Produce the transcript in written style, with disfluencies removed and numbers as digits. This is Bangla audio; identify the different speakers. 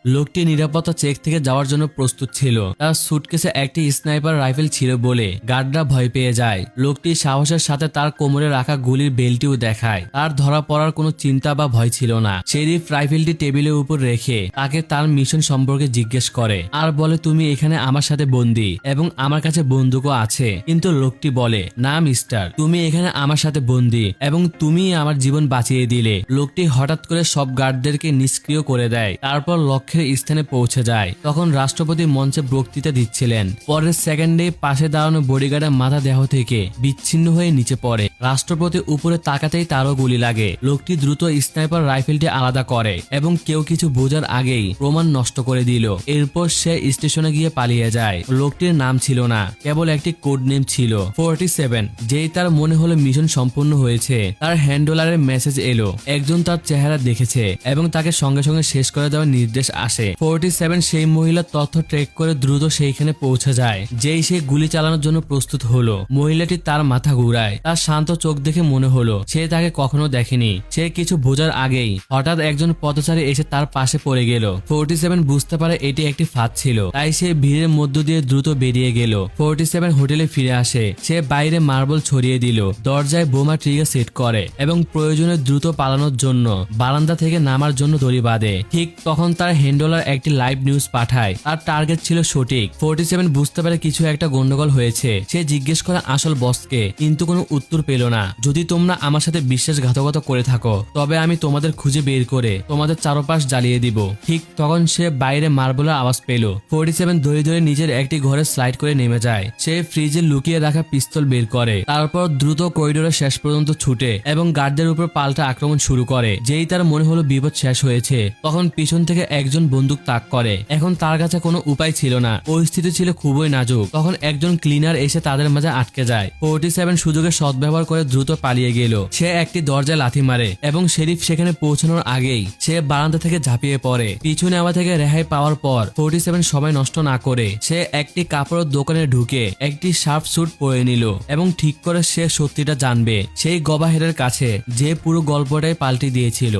Speaker 1: লোকটি নিরাপত্তা চেক থেকে যাওয়ার জন্য প্রস্তুত ছিল। তার সুটকেসে একটি স্নাইপার রাইফেল ছিল বলে গার্ডরা ভয় পেয়ে যায়। লোকটি সাহসের সাথে তার কোমরে রাখা গুলির বেল্টটিও দেখায়। তার ধরা পড়ার কোনো চিন্তা বা ভয় ছিল না। শেরিফ রাইফেলটি টেবিলের উপর রেখে তাকে তার মিশন সম্পর্কে জিজ্ঞেস করে আর বলে, তুমি এখানে আমার সাথে বন্দী এবং আমার কাছে বন্দুকও আছে। কিন্তু লোকটি বলে, না মিস্টার, তুমি এখানে আমার সাথে বন্দী এবং তুমি আমার জীবন বাঁচিয়ে দিলে। লোকটি হঠাৎ করে সব গার্ডদেরকে নিষ্ক্রিয় করে দেয়। তারপর লক্ষ্যের স্থানে পৌঁছে যায়। তখন রাষ্ট্রপতি মঞ্চে বক্তৃতা দিচ্ছিলেন। পরের সেকেন্ডে পাশে দাঁড়ানো বডিগার্ডের মাথা দেহ থেকে বিচ্ছিন্ন হয়ে নিচে পড়ে। রাষ্ট্রপতি উপরে তাকাতেই তারও গুলি লাগে। লোকটি দ্রুত স্নাইপার রাইফেলটি আলাদা করে এবং কেউ কিছু বোঝার আগেই প্রমাণ নষ্ট করে দিল। এরপর সে স্টেশনে গিয়ে পালিয়ে যায়। লোকটির নাম ছিল না, কেবল একটি কোড নেম ছিল 47। যেই তার মনে হলো মিশন সম্পূর্ণ হয়েছে, তার হ্যান্ডলারের মেসেজ এলো। একজন তার চেহারা দেখেছে এবং তাকে সঙ্গে সঙ্গে শেষ করে দেওয়ার নির্দেশ আসে। 47 সেই মহিলার তথ্য ট্রেক করে দ্রুত সেইখানে পৌঁছে যায়। যেই সে গুলি চালানোর জন্য প্রস্তুত হলো, মহিলাটি তার মাথা ঘুরায়। তার শান্ত চোখ দেখে মনে হলো সে তাকে কখনো দেখেনি। সে কিছু বোঝার আগেই হঠাৎ একজন পথচারী এসে তার পাশে পড়ে গেল। 47 বুঝতে পারে এটি একটি ফাঁদ ছিল, তাই সে ভিড়ের মধ্য দিয়ে দ্রুত বেরিয়ে গেল। 47 হোটেলে ফিরে আসে। সে বাইরে মার্বল ছড়িয়ে দিল, দরজায় বোমা ট্রিগার সেট করে এবং প্রয়োজনে দ্রুত পালানোর জন্য বারান্দা থেকে নামার জন্য দড়ি বাঁধে। ঠিক তখন তার হ্যান্ডলার একটি লাইভ নিউজ পাঠায়। তার টার্গেট ছিল সঠিক। 47 বুঝতে পারে কিছু একটা গন্ডগোল হয়েছে। সে জিজ্ঞেস করে আসল বসকে, কিন্তু কোনো উত্তর পেল না। যদি তোমরা আমার সাথে বিশ্বাসঘাতকতা করে থাকো, তবে আমি তোমাদের খুঁজে বের করে তোমাদের চারপাশ জ্বালিয়ে দিব। ঠিক তখন সে বাইরে মার্বলের আওয়াজ পেল। 47 ধরে ধরে নিজের একটি ঘরে স্লাইড করে নেমে যায়। সে ফ্রিজে লুকিয়ে রাখা পিস্তল বের করে। তারপর দ্রুত করিডোরের শেষ পর্যন্ত ছুটে এবং গার্ডদের উপর পাল্টা আক্রমণ শুরু করে। যেই তার মনে হলো বিপদ শেষ হয়েছে, তখন পিছন থেকে একজন বন্দুক তাক করে। এখন তার কাছে কোনো উপায় ছিল না। পরিস্থিতি ছিল খুবই নাজুক। তখন একজন ক্লিনার এসে তাদের মাঝে আটকে যায়। 47 সুযোগের সদ্ব্যবহার করে দ্রুত পালিয়ে গেল। সে একটি দরজায় লাথি মারে এবং শেরিফ সেখানে পৌঁছানোর আগেই সে বারান্দা থেকে ঝাঁপিয়ে পড়ে। পিছু নেওয়া থেকে রেহাই পাওয়ার পর 47 সময় নষ্ট না করে সে একটি কাপড়ের দোকানে ঢুকে একটি শার্প স্যুট পরে নিল এবং ঠিক করে সে সত্যিটা জানবে সেই গবাহেরের কাছে, যে পুরো গল্পটাই পাল্টে দিয়েছিল।